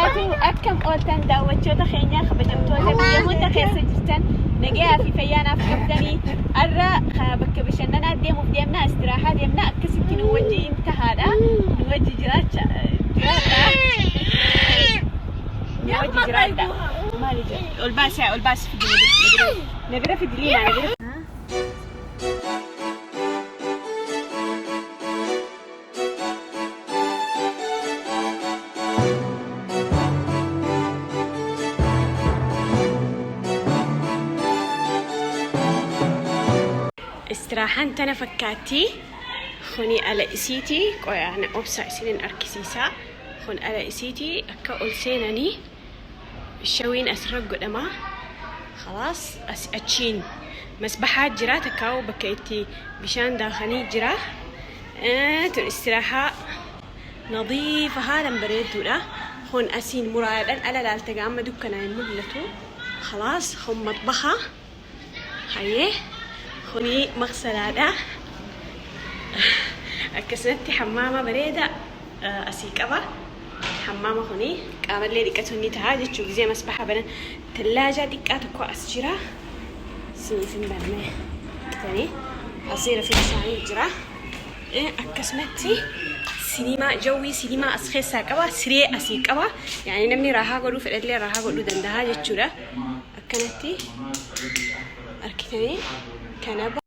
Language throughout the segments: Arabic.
مراتو أكم قولتن داوتشو تخينيا خبجمتو تبيمون تخيس جرتن نجيها في فيانا في كبدني الرا خابك بشننا ديم وديمنا استراحة ديمنا أكسكين وجه انتهى نوجه جرات نوجه جرات ما لجأ والباس في دي نقدر في دلينا نقدر استراحة أنا فكاتي خوني على إسيتي أنا أبصع سنين أركسيسا خون على إسيتي أكا ألسينني الشوين أسرق قدما خلاص أتشين مسبحات جرا تكاو بكيتي بشان داخني جرا الاستراحة نظيفة هذا بريد دولا خون أسين مرادا ألا لا التقام دكنا المدلتو خلاص خون مطبخة هايه خوني مغسلة أكسنتي حمامة بريدة أسيكبا حمامة خوني كامل لي ديكاتوني تهاجي تشوف زي مسبحة بنا ثلاجة ديكاتكو أسجرا سنين برمي تاني أصير في لساني جرا أكسنتي سينما جوي سينما أسخيسا كبا سري أسيكبا يعني نمني راها قولو فلت لي راها قولو دندها جتشورا أكنتي أركتني كنبة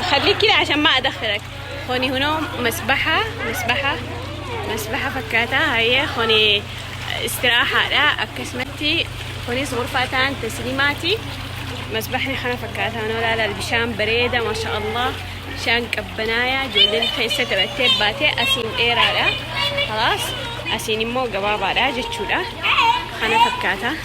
خليك كده عشان ما أدخلك خوني هنا مسبحة فكاتها هي خوني استراحة لا أكسمتي خوني غرفتان تسليماتي مسبحني خنا فكاتها أنا لا البشام بريدة ما شاء الله شان كبنايا جولين خيسة تبتيب باتي أسين إيرا لا خلاص أسين مو قبابة لا جتشو لا خنا فكاتها